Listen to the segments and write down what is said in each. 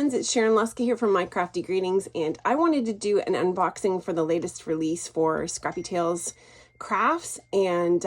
friends, it's Sharon Luska here from My Crafty Greetings, and I wanted to do an unboxing for the latest release for Scrappy Tales Crafts, and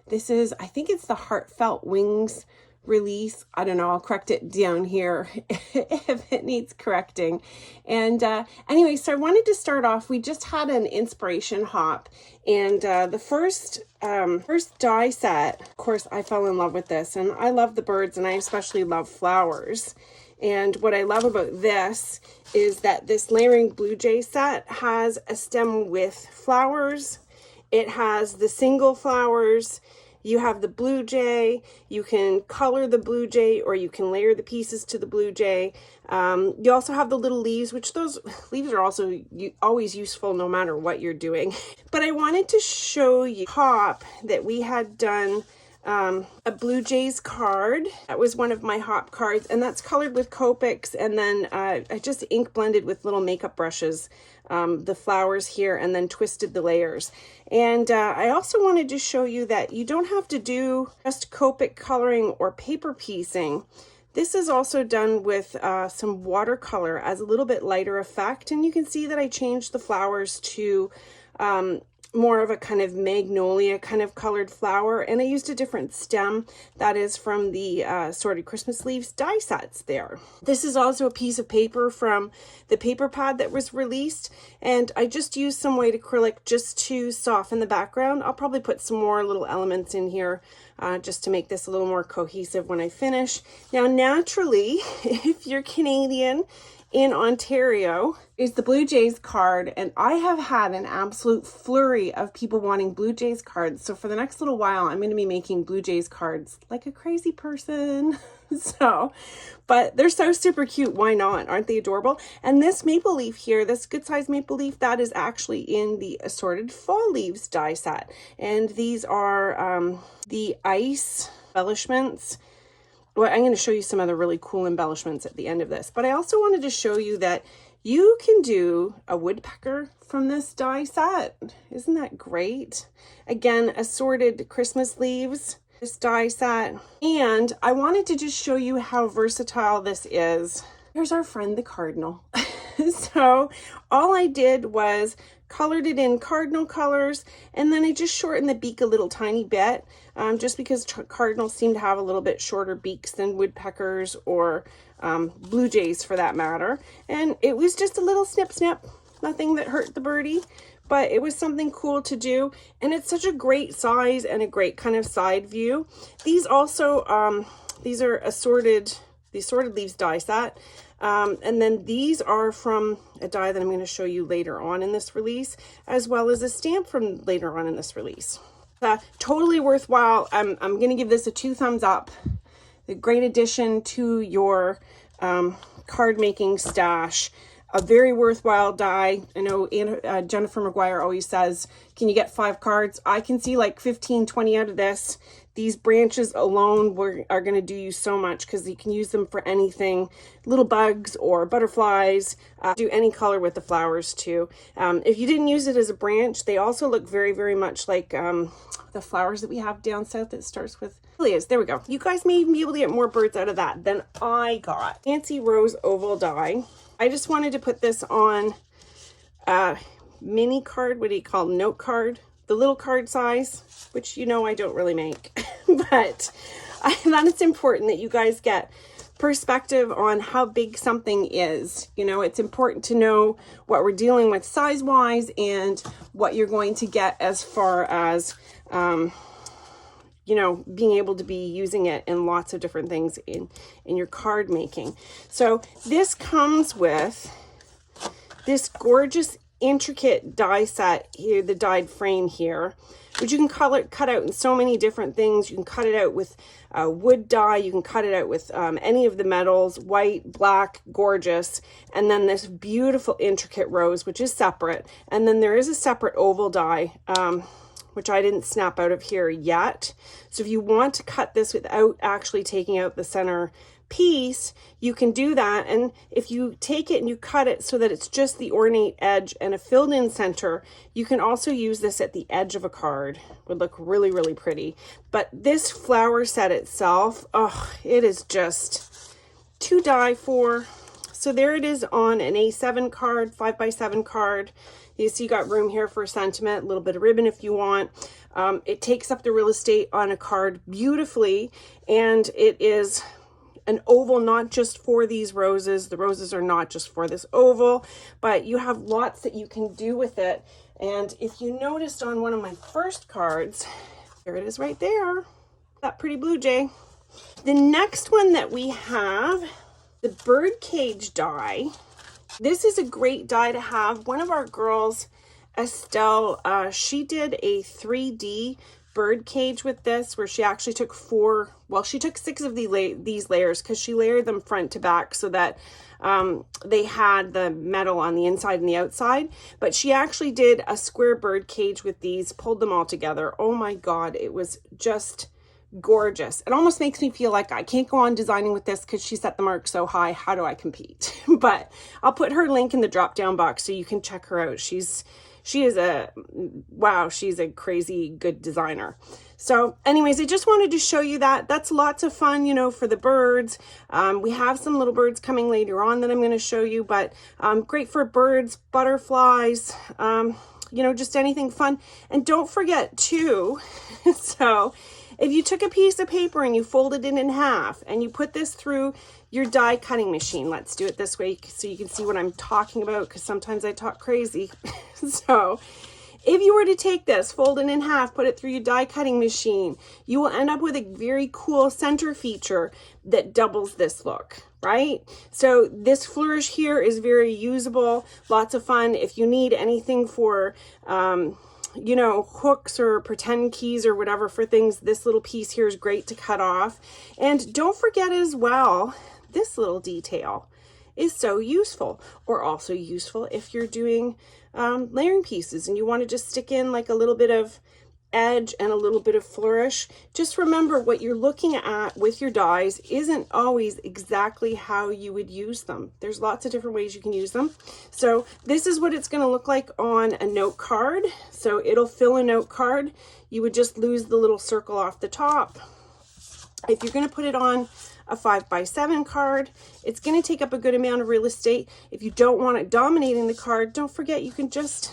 this is, I think it's the Heartfelt Wings release. I don't know, I'll correct it down here if it needs correcting. And anyway, so I wanted to start off, we just had an inspiration hop, and the first die set, of course, I fell in love with this, and I love the birds, and I especially love flowers. And what I love about this is that this layering blue jay set has a stem with flowers. It has the single flowers. You have the blue jay. You can color the blue jay, or you can layer the pieces to the blue jay. You also have the little leaves, which those leaves are also always useful no matter what you're doing. But I wanted to show you a hop that we had done, a Blue Jays card. That was one of my hop cards, and that's colored with Copics, and then I just ink blended with little makeup brushes the flowers here, and then twisted the layers. And I also wanted to show you that you don't have to do just Copic coloring or paper piecing. This is also done with some watercolor as a little bit lighter effect, and you can see that I changed the flowers to more of a kind of magnolia kind of colored flower, and I used a different stem that is from the Assorted Christmas Leaves die sets there. This is also a piece of paper from the paper pad that was released, and I just used some white acrylic just to soften the background. I'll probably put some more little elements in here just to make this a little more cohesive when I finish. Now, naturally, if you're Canadian, in Ontario is the Blue Jays card, and I have had an absolute flurry of people wanting Blue Jays cards. So for the next little while, I'm going to be making Blue Jays cards like a crazy person. But they're so super cute. Why not? Aren't they adorable? And this maple leaf here, this good size maple leaf, that is actually in the Assorted Fall Leaves die set. And these are the ice embellishments. Well, I'm going to show you some other really cool embellishments at the end of this, but I also wanted to show you that you can do a woodpecker from this die set. Isn't that great? Again, Assorted Christmas Leaves, this die set. And I wanted to just show you how versatile this is. Here's our friend, the cardinal. So all I did was colored it in cardinal colors, and then I just shortened the beak a little tiny bit, just because cardinals seem to have a little bit shorter beaks than woodpeckers or blue jays for that matter. And it was just a little snip snip, nothing that hurt the birdie, but it was something cool to do, and it's such a great size and a great kind of side view. These also, these are the Assorted Leaves die set. And then these are from a die that I'm going to show you later on in this release, as well as a stamp from later on in this release. Totally worthwhile. I'm going to give this a 2 thumbs up. A great addition to your card making stash. A very worthwhile die. I know Jennifer McGuire always says, can you get 5 cards? I can see like 15, 20 out of this. These branches alone are going to do you so much, because you can use them for anything. Little bugs or butterflies. Do any color with the flowers too. If you didn't use it as a branch, they also look very, very much like the flowers that we have down south that starts with Lilias. There we go. You guys may even be able to get more birds out of that than I got. Fancy Rose oval die. I just wanted to put this on a mini card. What do you call it? Note card? The little card size, which you know I don't really make. But I thought it's important that you guys get perspective on how big something is. You know, it's important to know what we're dealing with size-wise and what you're going to get as far as, you know, being able to be using it in lots of different things in your card making. So this comes with this gorgeous intricate die set here, the dyed frame here, which you can cut out in so many different things. You can cut it out with wood dye, you can cut it out with any of the metals, white, black, gorgeous, and then this beautiful intricate rose, which is separate, and then there is a separate oval die, which I didn't snap out of here yet. So if you want to cut this without actually taking out the center piece, you can do that. And if you take it and you cut it so that it's just the ornate edge and a filled in center, you can also use this at the edge of a card. Would look really, really pretty. But this flower set itself, oh, it is just to die for. So there it is on an A7 card, 5x7 card. You see you got room here for a sentiment, a little bit of ribbon if you want. It takes up the real estate on a card beautifully, and it is an oval not just for these roses. The roses are not just for this oval, but you have lots that you can do with it. And if you noticed on one of my first cards, there it is right there, that pretty blue jay. The next one that we have, the birdcage die. This is a great die to have. One of our girls, Estelle, she did a 3D bird cage with this, where she actually took she took 6 of these layers, because she layered them front to back so that they had the metal on the inside and the outside. But she actually did a square bird cage with these, pulled them all together. Oh my God, it was just gorgeous. It almost makes me feel like I can't go on designing with this because she set the mark so high. How do I compete? But I'll put her link in the drop down box so you can check her out. She's a crazy good designer. So anyways, I just wanted to show you that. That's lots of fun, you know, for the birds. We have some little birds coming later on that I'm going to show you, but great for birds, butterflies, you know, just anything fun. And don't forget too, so if you took a piece of paper and you folded it in half and you put this through your die cutting machine, let's do it this way so you can see what I'm talking about, because sometimes I talk crazy. So if you were to take this, fold it in half, put it through your die cutting machine, you will end up with a very cool center feature that doubles this look, right? So this flourish here is very usable, lots of fun. If you need anything for, you know, hooks or pretend keys or whatever for things, this little piece here is great to cut off. And don't forget as well, this little detail is so useful, or also useful if you're doing layering pieces and you want to just stick in like a little bit of edge and a little bit of flourish. Just remember, what you're looking at with your dies isn't always exactly how you would use them. There's lots of different ways you can use them. So this is what it's going to look like on a note card. So it'll fill a note card. You would just lose the little circle off the top. If you're going to put it on a 5x7 card, it's going to take up a good amount of real estate. If you don't want it dominating the card, don't forget you can just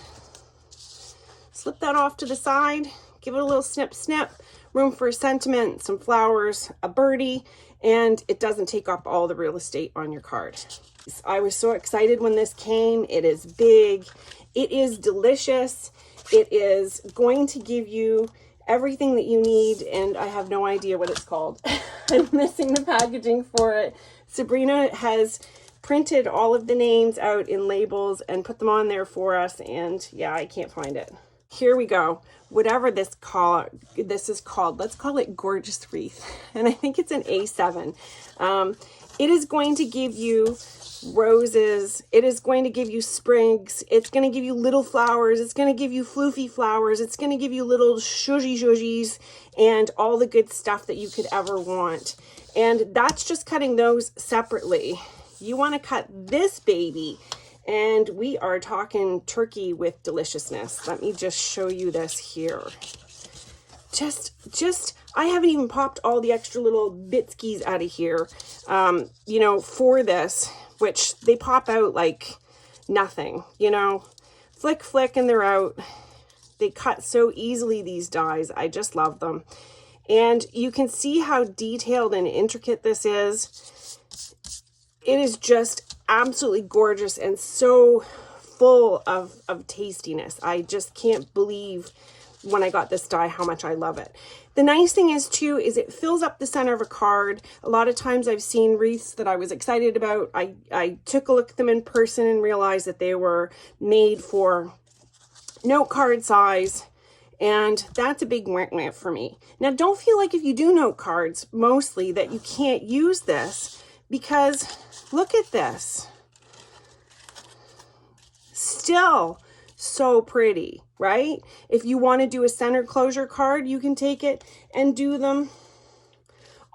slip that off to the side, give it a little snip snip, room for a sentiment, some flowers, a birdie, and it doesn't take up all the real estate on your card. I was so excited when this came. It is big, it is delicious, it is going to give you everything that you need, and I have no idea what it's called. I'm missing the packaging for it. Sabrina has printed all of the names out in labels and put them on there for us, and yeah, I can't find it. Here we go. Whatever this is called, let's call it Gorgeous Wreath. And I think it's an A7. It is going to give you roses. It is going to give you sprigs. It's going to give you little flowers. It's going to give you floofy flowers. It's going to give you little shuzhies and all the good stuff that you could ever want. And that's just cutting those separately. You want to cut this baby, and we are talking turkey with deliciousness. Let me just show you this here. I haven't even popped all the extra little bitskis out of here, you know, for this, which they pop out like nothing, you know, flick, flick, and they're out. They cut so easily, these dies. I just love them. And you can see how detailed and intricate this is. It is just absolutely gorgeous and so full of tastiness. I just can't believe when I got this die how much I love it. The nice thing is too, is it fills up the center of a card. A lot of times I've seen wreaths that I was excited about. I took a look at them in person and realized that they were made for note card size, and that's a big wah for me. Now, don't feel like if you do note cards mostly that you can't use this, because look at this. Still so pretty, right? If you want to do a center closure card, you can take it and do them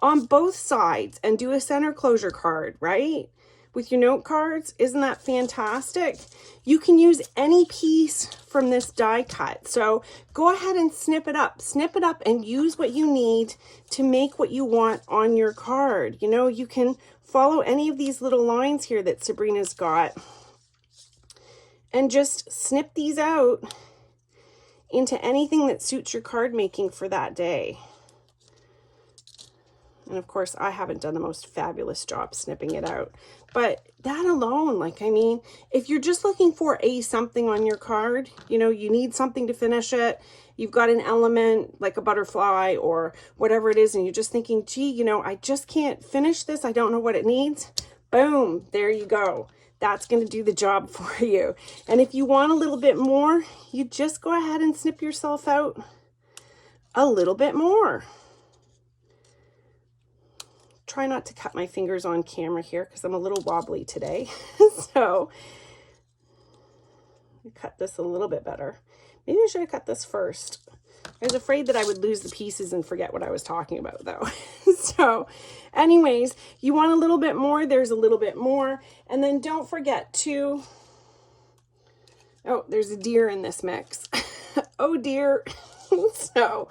on both sides and do a center closure card, right? with your note cards. Isn't that fantastic? You can use any piece from this die cut. So go ahead and snip it up and use what you need to make what you want on your card. You know, you can follow any of these little lines here that Sabrina's got and just snip these out into anything that suits your card making for that day. And of course, I haven't done the most fabulous job snipping it out. But that alone, like, I mean, if you're just looking for something on your card, you know, you need something to finish it, you've got an element like a butterfly or whatever it is, and you're just thinking, gee, you know, I just can't finish this, I don't know what it needs. Boom, there you go. That's going to do the job for you. And if you want a little bit more, you just go ahead and snip yourself out a little bit more. Try not to cut my fingers on camera here because I'm a little wobbly today. So cut this a little bit better. Maybe I should have cut this first. I was afraid that I would lose the pieces and forget what I was talking about though. So anyways, you want a little bit more, there's a little bit more. And then don't forget to, oh, there's a deer in this mix. Oh dear. So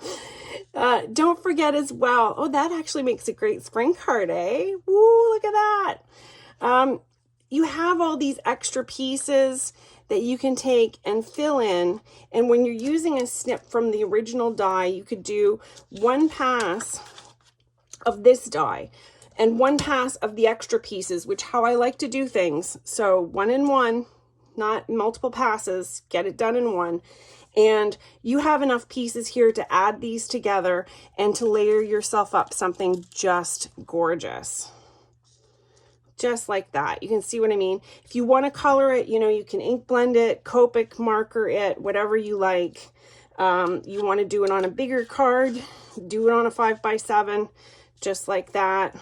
don't forget as well, oh, that actually makes a great spring card, eh? Woo, look at that. You have all these extra pieces that you can take and fill in. And when you're using a snip from the original die, you could do one pass of this die and one pass of the extra pieces, which how I like to do things. So 1 in 1, not multiple passes, get it done in one. And you have enough pieces here to add these together and to layer yourself up something just gorgeous. Just like that. You can see what I mean. If you want to color it, you know, you can ink blend it, Copic marker it, whatever you like. You want to do it on a bigger card, do it on a 5x7, just like that.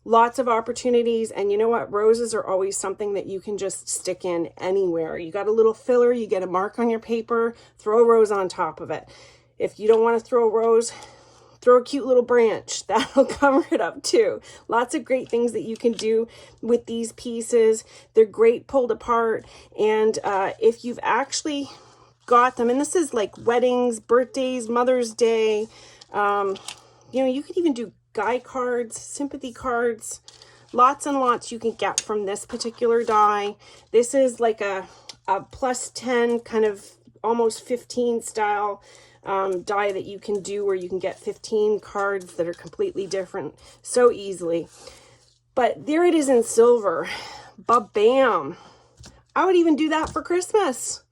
Lots of opportunities. And you know what? Roses are always something that you can just stick in anywhere. You got a little filler, you get a mark on your paper, throw a rose on top of it. If you don't want to throw a rose, throw a cute little branch. That'll cover it up too. Lots of great things that you can do with these pieces. They're great pulled apart. And if you've actually got them, and this is like weddings, birthdays, Mother's Day, you know, you could even do guy cards, sympathy cards, lots and lots you can get from this particular die. This is like a plus 10 kind of almost 15 style die that you can do where you can get 15 cards that are completely different so easily. But there it is in silver. Ba-bam. I would even do that for Christmas.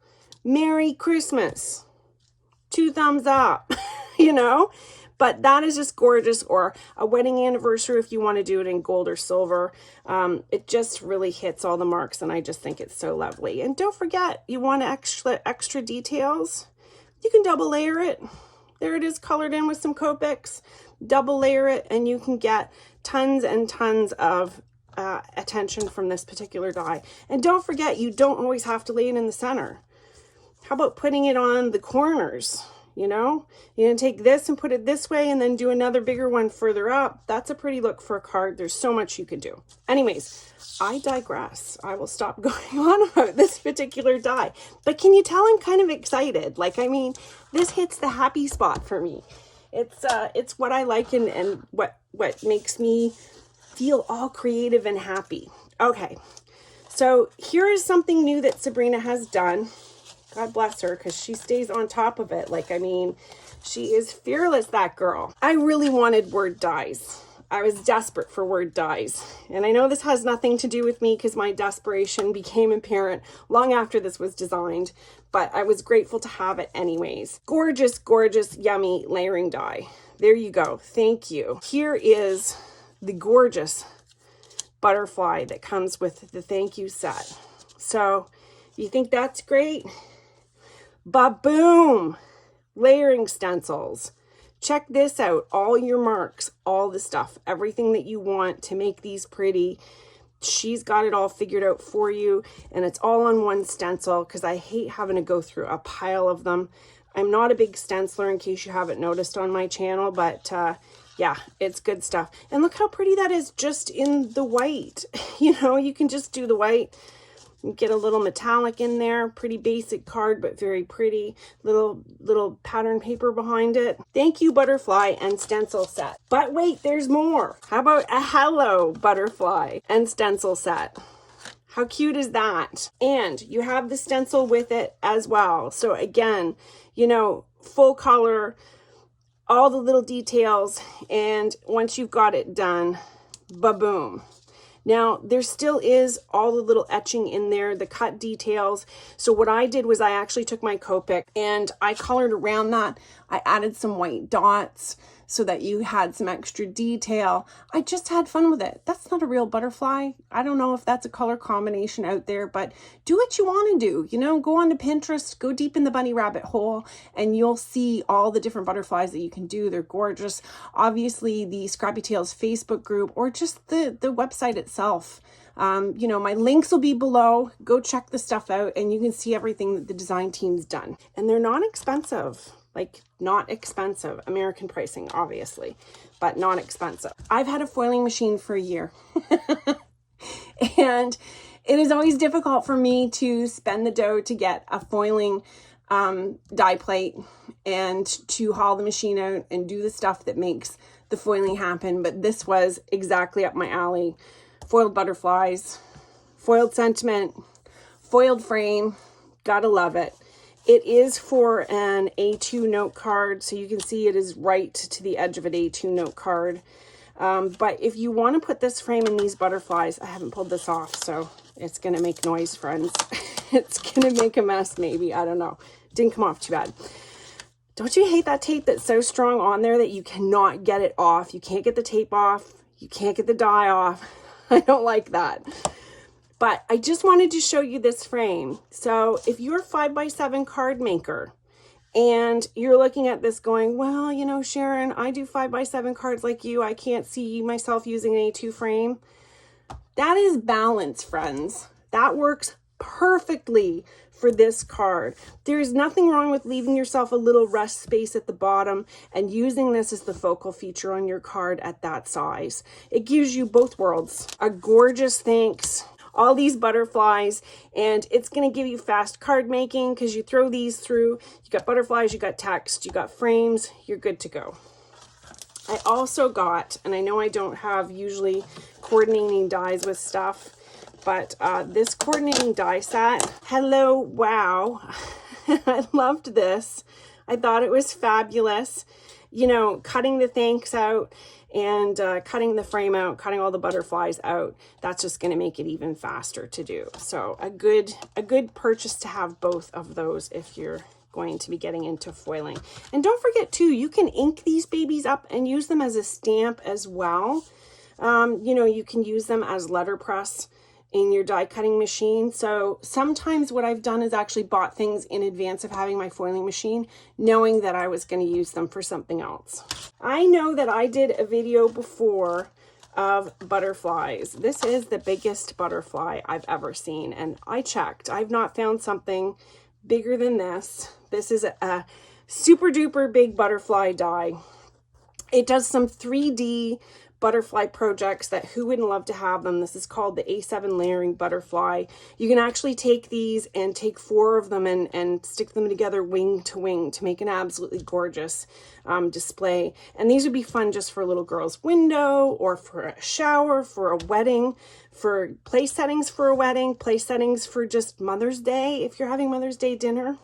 Merry Christmas. 2 thumbs up, you know? But that is just gorgeous. Or a wedding anniversary if you want to do it in gold or silver. It just really hits all the marks, and I just think it's so lovely. And don't forget, you want extra details, you can double layer it. There it is, colored in with some Copics. Double layer it, and you can get tons and tons of attention from this particular die. And don't forget, you don't always have to lay it in the center. How about putting it on the corners? You know, you're going to take this and put it this way and then do another bigger one further up. That's a pretty look for a card. There's so much you can do. Anyways, I digress. I will stop going on about this particular die. But can you tell I'm kind of excited? Like, I mean, this hits the happy spot for me. It's what I like and what makes me feel all creative and happy. Okay, so here is something new that Sabrina has done. God bless her, because she stays on top of it. Like, I mean, she is fearless, that girl. I really wanted word dies. I was desperate for word dies. And I know this has nothing to do with me because my desperation became apparent long after this was designed, but I was grateful to have it anyways. Gorgeous, gorgeous, yummy layering die. There you go. Thank you. Here is the gorgeous butterfly that comes with the thank you set. So you think that's great? Ba-boom! Layering stencils. Check this out. All your marks, all the stuff, everything that you want to make these pretty. She's got it all figured out for you, and it's all on one stencil because I hate having to go through a pile of them. I'm not a big stenciler, in case you haven't noticed on my channel, but Yeah, it's good stuff. And look how pretty that is just in the white. You know, you can just do the white. Get a little metallic in there. Pretty basic card, but very pretty. Little pattern paper behind it. Thank you, butterfly and stencil set. But wait, there's more. How about a hello butterfly and stencil set? How cute is that? And you have the stencil with it as well. So again, you know, full color, all the little details, and once you've got it done, ba-boom. Now, there still is all the little etching in there, the cut details. So what I did was I actually took my Copic and I colored around that. I added some white dots so that you had some extra detail. I just had fun with it. That's not a real butterfly. I don't know if that's a color combination out there, but do what you want to do. You know, go on to Pinterest, go deep in the bunny rabbit hole, and you'll see all the different butterflies that you can do. They're gorgeous. Obviously, the Scrappy Tales Facebook group or just the website itself. You know, my links will be below. Go check the stuff out and you can see everything that the design team's done. And they're not expensive. Like, not expensive. American pricing, obviously, but not expensive. I've had a foiling machine for a year. And it is always difficult for me to spend the dough to get a foiling die plate and to haul the machine out and do the stuff that makes the foiling happen. But this was exactly up my alley. Foiled butterflies, foiled sentiment, foiled frame. Gotta love it. It is for an A2 note card, so you can see it is right to the edge of an A2 note card. But if you want to put this frame in these butterflies, I haven't pulled this off, so it's going to make noise, friends. It's going to make a mess, maybe. I don't know. Didn't come off too bad. Don't you hate that tape that's so strong on there that you cannot get it off? You can't get the tape off. You can't get the die off. I don't like that. But I just wanted to show you this frame. So if you're a 5x7 card maker and you're looking at this going, well, you know, Sharon, I do 5x7 cards like you. I can't see myself using an A2 frame. That is balance, friends. That works perfectly for this card. There's nothing wrong with leaving yourself a little rest space at the bottom and using this as the focal feature on your card at that size. It gives you both worlds. A gorgeous thanks. All these butterflies, and it's going to give you fast card making because you throw these through. You got butterflies, you got text, you got frames, you're good to go. I also got, and I know I don't have usually coordinating dies with stuff, but this coordinating die set, hello, wow. I loved this. I thought it was fabulous. You know, cutting the thanks out and cutting the frame out, cutting all the butterflies out, that's just going to make it even faster to do. So a good purchase to have both of those if you're going to be getting into foiling. And don't forget too, you can ink these babies up and use them as a stamp as well. You know, you can use them as letterpress in your die cutting machine. So sometimes what I've done is actually bought things in advance of having my foiling machine, knowing that I was going to use them for something else. I know that I did a video before of butterflies. This is the biggest butterfly I've ever seen, and I checked. I've not found something bigger than this. This is a super duper big butterfly die. It does some 3D butterfly projects that who wouldn't love to have them. This is called the A7 layering butterfly. You can actually take these and take 4 of them and stick them together wing to wing to make an absolutely gorgeous display. And these would be fun just for a little girl's window or for a shower, for a wedding, for place settings for a wedding, place settings for just Mother's Day if you're having Mother's Day dinner.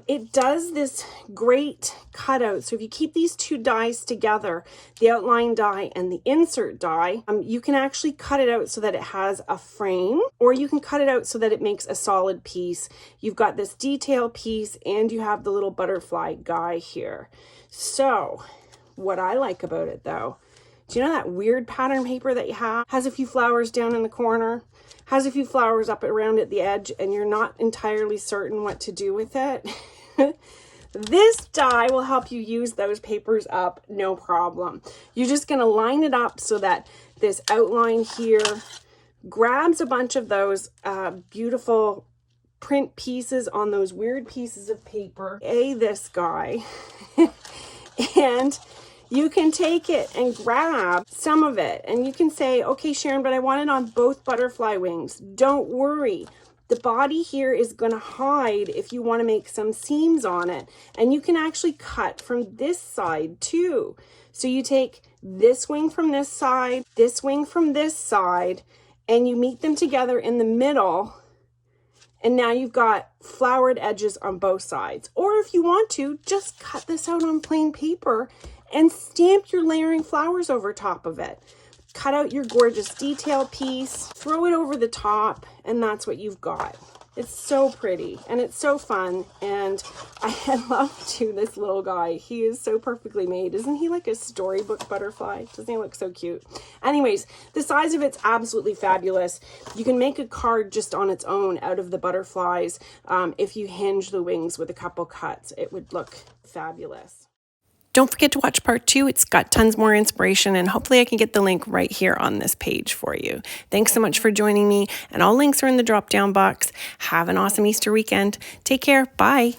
It does this great cutout. So if you keep these two dies together, the outline die and the insert die, you can actually cut it out so that it has a frame, or you can cut it out so that it makes a solid piece. You've got this detail piece and you have the little butterfly guy here. So what I like about it though, do you know that weird pattern paper that you have? Has a few flowers down in the corner, has a few flowers up around at the edge, and you're not entirely certain what to do with it. This die will help you use those papers up, no problem. You're just gonna line it up so that this outline here grabs a bunch of those beautiful print pieces on those weird pieces of paper. This guy. And you can take it and grab some of it, and you can say, okay, Sharon, but I want it on both butterfly wings. Don't worry. The body here is going to hide if you want to make some seams on it. And you can actually cut from this side too. So you take this wing from this side, this wing from this side, and you meet them together in the middle. And now you've got flowered edges on both sides. Or if you want to, just cut this out on plain paper and stamp your layering flowers over top of it. Cut out your gorgeous detail piece, throw it over the top, and that's what you've got. It's so pretty and it's so fun. And I love too this little guy. He is so perfectly made. Isn't he like a storybook butterfly? Doesn't he look so cute? Anyways, the size of it's absolutely fabulous. You can make a card just on its own out of the butterflies. If you hinge the wings with a couple cuts, it would look fabulous. Don't forget to watch part 2. It's got tons more inspiration, and hopefully I can get the link right here on this page for you. Thanks so much for joining me, and all links are in the drop-down box. Have an awesome Easter weekend. Take care. Bye.